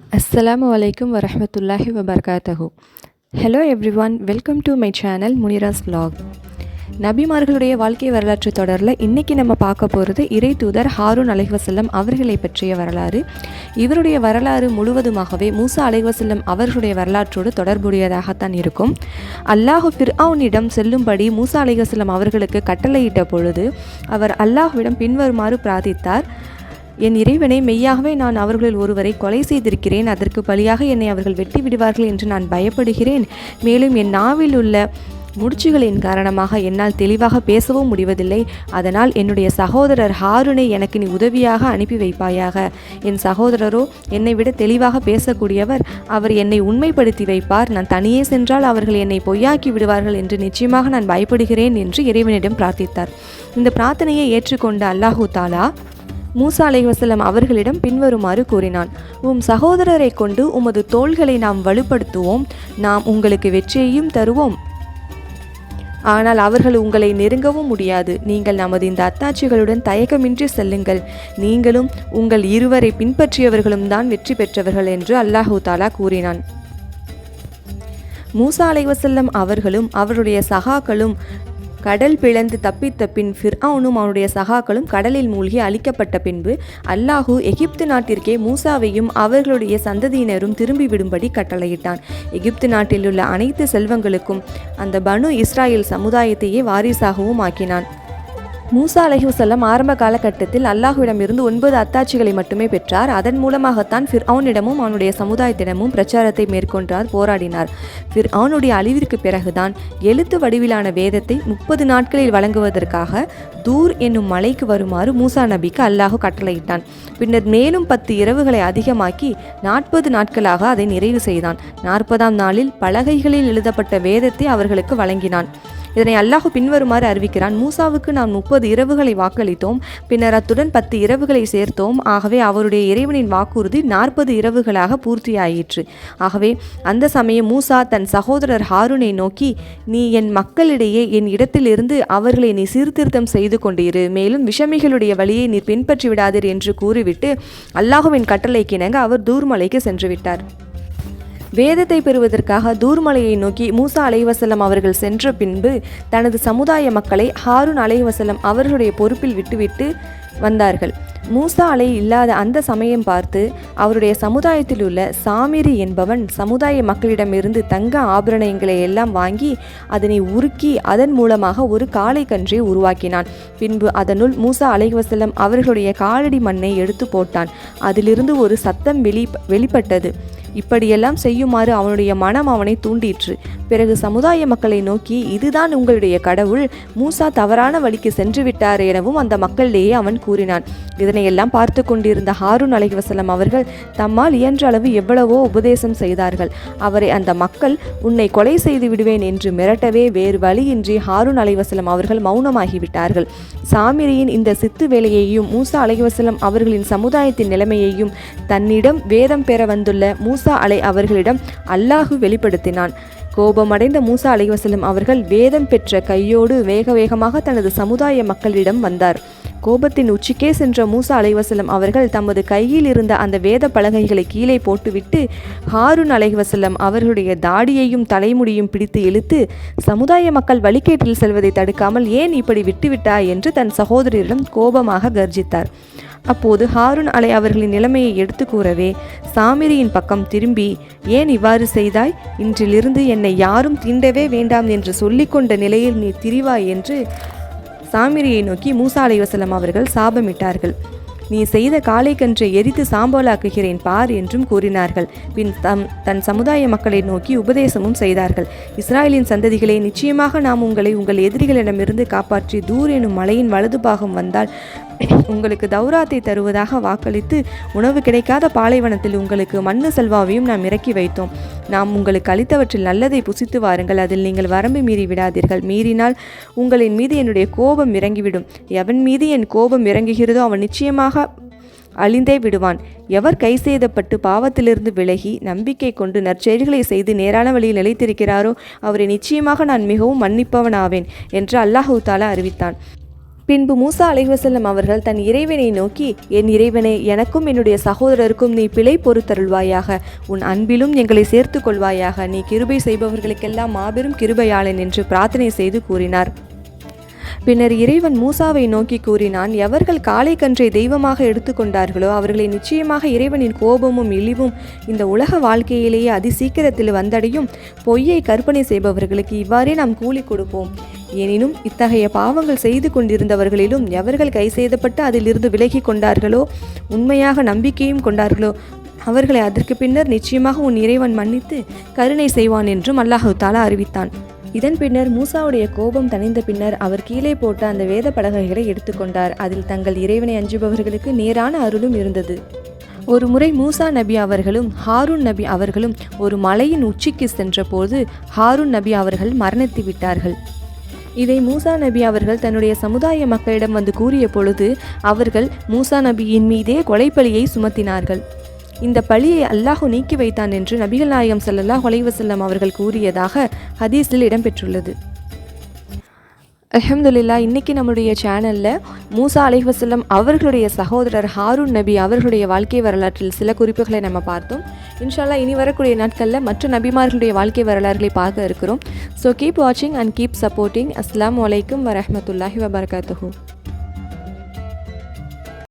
Assalamu alaikum wa rahmatullahi wa barakatuhu. Hello everyone, welcome to my channel Munira's vlog. நபிமார்களுடைய வாழ்க்கை வரலாற்று தொடரில் இன்றைக்கி நம்ம பார்க்க போகிறது இறை தூதர் ஹாரூன் அலைஹிவஸல்லம் அவர்களை பற்றிய வரலாறு. இவருடைய வரலாறு முழுவதுமாகவே மூசா அலைஹிவஸல்லம் அவர்களுடைய வரலாற்றோடு தொடர்புடையதாகத்தான் இருக்கும். அல்லாஹ் ஃபிர்அவுனிடம் செல்லும்படி மூசா அலைஹிவஸல்லம் அவர்களுக்கு கட்டளையிட்ட பொழுது அவர் அல்லாஹ்விடம் பின்வருமாறு பிரார்த்தித்தார். என் இறைவனை, மெய்யாகவே நான் அவர்களில் ஒருவரை கொலை செய்திருக்கிறேன். அதற்கு பலியாக என்னை அவர்கள் வெட்டி விடுவார்கள் என்று நான் பயப்படுகிறேன். மேலும் என் நாவில் உள்ள முடிச்சுகளின் காரணமாக என்னால் தெளிவாக பேசவும் முடிவதில்லை. அதனால் என்னுடைய சகோதரர் ஹாரூனை எனக்கு நீ உதவியாக அனுப்பி வைப்பாயாக. என் சகோதரரோ என்னை விட தெளிவாக பேசக்கூடியவர். அவர் என்னை உண்மைப்படுத்தி வைப்பார். நான் தனியே சென்றால் அவர்கள் என்னை பொய்யாக்கி விடுவார்கள் என்று நிச்சயமாக நான் பயப்படுகிறேன் என்று இறைவனிடம் பிரார்த்தித்தார். இந்த பிரார்த்தனையை ஏற்றுக்கொண்ட அல்லாஹு தாலா மூசா அலைஹிவஸல்லம் அவர்களிடம் பின்வருமாறு கூறினான். உம் சகோதரரை கொண்டு உமது தோள்களை நாம் வலுப்படுத்துவோம். நாம் உங்களுக்கு வெற்றியையும் தருவோம். ஆனால் அவர்கள் உங்களை நெருங்கவும் முடியாது. நீங்கள் நமது இந்த அத்தாட்சிகளுடன் தயக்கமின்றி செல்லுங்கள். நீங்களும் உங்கள் இருவரை பின்பற்றியவர்களும் தான் வெற்றி பெற்றவர்கள் என்று அல்லாஹு தாலா கூறினான். மூசா அலைஹிவஸல்லம் அவர்களும் அவருடைய சகாக்களும் கடல் பிளந்து தப்பித்த பின் ஃபிர்அவுனும் அவனுடைய சகாக்களும் கடலில் மூழ்கி அழிக்கப்பட்ட பின்பு அல்லாஹு எகிப்து நாட்டிற்கே மூசாவையும் அவர்களுடைய சந்ததியினரும் திரும்பிவிடும்படி கட்டளையிட்டான். எகிப்து நாட்டில் உள்ள அனைத்து செல்வங்களுக்கும் அந்த பனு இஸ்ராயேல் சமுதாயத்தையே வாரிசாகவும் ஆக்கினான். மூசா அலைஹிவஸல்லம் ஆரம்ப காலகட்டத்தில் அல்லாஹ்விடமிருந்து 9 அத்தாட்சிகளை மட்டுமே பெற்றார். அதன் மூலமாகத்தான் ஃபிர்அவுனிடமும் அவனுடைய சமுதாயத்திடமும் பிரச்சாரத்தை மேற்கொண்டார், போராடினார். ஃபிர்அவுனுடைய அழிவிற்கு பிறகுதான் எழுத்து வடிவிலான வேதத்தை 30 நாட்களில் வழங்குவதற்காக தூர் என்னும் மலைக்கு வருமாறு மூசா நபிக்கு அல்லாஹ் கட்டளையிட்டான். பின்னர் மேலும் 10 இரவுகளை அதிகமாக்கி 40 நாட்களாக அதை நிறைவு செய்தான். 40ஆம் நாளில் பலகைகளில் எழுதப்பட்ட வேதத்தை அவர்களுக்கு வழங்கினான். இதனை அல்லாஹ் பின்வருமாறு அறிவிக்கிறான். மூசாவுக்கு நாம் 30 இரவுகளை வாக்களித்தோம். பின்னர் அத்துடன் 10 இரவுகளை சேர்த்தோம். ஆகவே அவருடைய இறைவனின் வாக்குறுதி 40 இரவுகளாக பூர்த்தியாயிற்று. ஆகவே அந்த சமயம் மூசா தன் சகோதரர் ஹாரூனை நோக்கி, நீ என் மக்களிடையே என் இடத்திலிருந்து அவர்களை நீ சீர்திருத்தம் செய்து கொண்டிரு. மேலும் விஷமிகளுடைய வழியை நீ பின்பற்றி விடாதீர் என்று கூறிவிட்டு அல்லாஹுவின் கட்டளைக்கிணங்க அவர் தூர்மலைக்கு சென்று விட்டார். வேதத்தை பெறுவதற்காக தூர்மலையை நோக்கி மூசா அலைஹிவஸல்லம் அவர்கள் சென்ற பின்பு தனது சமுதாய மக்களை ஹாரூன் அலைஹிவஸல்லம் அவர்களுடைய பொறுப்பில் விட்டுவிட்டு வந்தார்கள். மூசா இல்லாத அந்த சமயம் பார்த்து அவருடைய சமுதாயத்தில் உள்ள சாமிரி என்பவன் சமுதாய மக்களிடமிருந்து தங்க ஆபரணங்களை எல்லாம் வாங்கி அதனை உருக்கி அதன் மூலமாக ஒரு காளை கன்றை உருவாக்கினான். பின்பு அதனுள் மூசா அலைஹிவஸல்லம் அவர்களுடைய காலடி மண்ணை எடுத்து போட்டான். அதிலிருந்து ஒரு சத்தம் வெளிப்பட்டது. இப்படியெல்லாம் செய்யுமாறு அவனுடைய மனம் அவனை தூண்டிற்று. பிறகு சமுதாய மக்களை நோக்கி, இதுதான் உங்களுடைய கடவுள், மூசா தவறான வழிக்கு சென்று விட்டார் எனவும் அந்த மக்களிடையே அவன் கூறினான். இதனையெல்லாம் பார்த்து கொண்டிருந்த ஹாரூன் அலைஹிவஸல்லம் அவர்கள் தம்மால் இயன்ற அளவு எவ்வளவோ உபதேசம் செய்தார்கள். அவரை அந்த மக்கள் உன்னை கொலை செய்து விடுவேன் என்று மிரட்டவே வேறு வழியின்றி ஹாரூன் அலைஹிவஸல்லம் அவர்கள் மௌனமாகிவிட்டார்கள். சாமிரியின் இந்த சித்து வேலையையும் மூசா அலைஹிவஸல்லம் அவர்களின் சமுதாயத்தின் நிலைமையையும் தன்னிடம் வேதம் பெற வந்துள்ள மூசா அவர்களிடம் அல்லாஹு வெளிப்படுத்தினான். கோபமடைந்த மூசா அலைஹிவஸல்லம் அவர்கள் வேதம் பெற்ற கையோடு வேக வேகமாக தனது சமுதாய மக்களிடம் வந்தார். கோபத்தின் உச்சிக்கே சென்ற மூசா அலைஹிவஸல்லம் அவர்கள் தமது கையில் இருந்த அந்த வேத பலகைகளை கீழே போட்டுவிட்டு ஹாரூன் அலைஹிவஸல்லம் அவர்களுடைய தாடியையும் தலைமுடியும் பிடித்து இழுத்து, சமுதாய மக்கள் வழிகேட்டில் செல்வதை தடுக்காமல் ஏன் இப்படி விட்டுவிட்டாய் என்று தன் சகோதரியிடம் கோபமாக கர்ஜித்தார். அப்போது ஹாரூன் அவர்களின் நிலைமையை எடுத்து கூறவே சாமிரியின் பக்கம் திரும்பி, ஏன் இவ்வாறு செய்தாய்? இன்றிலிருந்து என்னை யாரும் தீண்டவே வேண்டாம் என்று சொல்லிக்கொண்ட நிலையில் நீ திரிவாய் என்று சாமிரியை நோக்கி மூசா அலைஹிவஸல்லம் அவர்கள் சாபமிட்டார்கள். நீ செய்த காளை கன்றை எரித்து சாம்பலாக்குகிறேன் பார் என்றும் கூறினார்கள். பின் தன் சமுதாய மக்களை நோக்கி உபதேசமும் செய்தார்கள். இஸ்ராயலின் சந்ததிகளே, நிச்சயமாக நாம் உங்களை உங்கள் எதிரிகளிடமிருந்து காப்பாற்றி தூர் எனும் மலையின் வலது பாகம் வந்தால் உங்களுக்கு தௌராத்தை தருவதாக வாக்களித்து உணவு கிடைக்காத பாலைவனத்தில் உங்களுக்கு மண்ணு செல்வாவையும் நாம் இறக்கி வைத்தோம். நாம் உங்களுக்கு அளித்தவற்றில் நல்லதை புசித்து வாருங்கள். அதில் நீங்கள் வரம்பு மீறி விடாதீர்கள். மீறினால் உங்களின் மீது என்னுடைய கோபம் இறங்கிவிடும். எவன் மீது என் கோபம் இறங்குகிறதோ அவன் நிச்சயமாக அழிந்தே விடுவான். எவர் கை செய்தப்பட்டு பாவத்திலிருந்து விலகி நம்பிக்கை கொண்டு நற்செயல்களை செய்து நேரான வழியில் நிலைத்திருக்கிறாரோ அவரை நிச்சயமாக நான் மிகவும் மன்னிப்பவனாவேன் என்று அல்லாஹ் தஆலா அறிவித்தான். பின்பு மூசா அலைஹிவஸல்லம் அவர்கள் தன் இறைவனை நோக்கி, என் இறைவனே, எனக்கும் என்னுடைய சகோதரருக்கும் நீ பிழை பொறுத்தருள்வாயாக, உன் அன்பிலும் எங்களை சேர்த்து கொள்வாயாக, நீ கிருபை செய்பவர்களுக்கெல்லாம் மாபெரும் கிருபையாளன் என்று பிரார்த்தனை செய்து கூறினார். பின்னர் இறைவன் மூசாவை நோக்கி கூறினான், எவர்கள் காளை கன்றை தெய்வமாக எடுத்துக்கொண்டார்களோ அவர்களை நிச்சயமாக இறைவனின் கோபமும் இழிவும் இந்த உலக வாழ்க்கையிலேயே அதிசீக்கிரத்தில் வந்தடையும். பொய்யை கற்பனை செய்பவர்களுக்கு இவ்வாறே நாம் கூலி கொடுப்போம். எனினும் இத்தகைய பாவங்கள் செய்து கொண்டிருந்தவர்களிலும் எவர்கள் கை செய்தப்பட்டு அதிலிருந்து விலகி கொண்டார்களோ, உண்மையாக நம்பிக்கையும் கொண்டார்களோ, அவர்களை அதற்கு பின்னர் நிச்சயமாக உன் இறைவன் மன்னித்து கருணை செய்வான் என்றும் அல்லாஹு தஆலா அறிவித்தான். இதன் பின்னர் மூசாவுடைய கோபம் தணிந்த பின்னர் அவர் கீழே போட்ட அந்த வேத பலகைகளை எடுத்துக்கொண்டார். அதில் தங்கள் இறைவனை அஞ்சுபவர்களுக்கு நேரான அருளும் இருந்தது. ஒரு முறை மூசா நபி அவர்களும் ஹாரூன் நபி அவர்களும் ஒரு மலையின் உச்சிக்கு சென்றபோது ஹாரூன் நபி அவர்கள் மரணித்து விட்டார்கள். இதை மூசா நபி அவர்கள் தன்னுடைய சமுதாய மக்களிடம் வந்து கூறிய பொழுது அவர்கள் மூசா நபியின் மீதே கொலைப்பழியை சுமத்தினார்கள். இந்த பழியை அல்லாஹ் நீக்கி வைத்தான் என்று நபிகள் நாயகம் ஸல்லல்லாஹு அலைஹி வஸல்லம் அவர்கள் கூறியதாக ஹதீஸில் இடம்பெற்றுள்ளது. அல்ஹம்துலில்லாஹ், இன்றைக்கி நம்முடைய சேனலில் மூசா அலைஹி வஸல்லம் அவர்களுடைய சகோதரர் ஹாரூன் நபி அவர்களுடைய வாழ்க்கை வரலாற்றில் சில குறிப்புகளை நம்ம பார்த்தோம். இன்ஷா அல்லாஹ் இனி வரக்கூடிய நாட்களில் மற்ற நபிமார்களுடைய வாழ்க்கை வரலாறுகளை பார்க்க இருக்கிறோம். ஸோ கீப் வாட்சிங் அண்ட் கீப் சப்போர்ட்டிங். அஸ்ஸலாமு அலைக்கும் வரஹ்மத்துல்லாஹி வபரகாத்துஹு.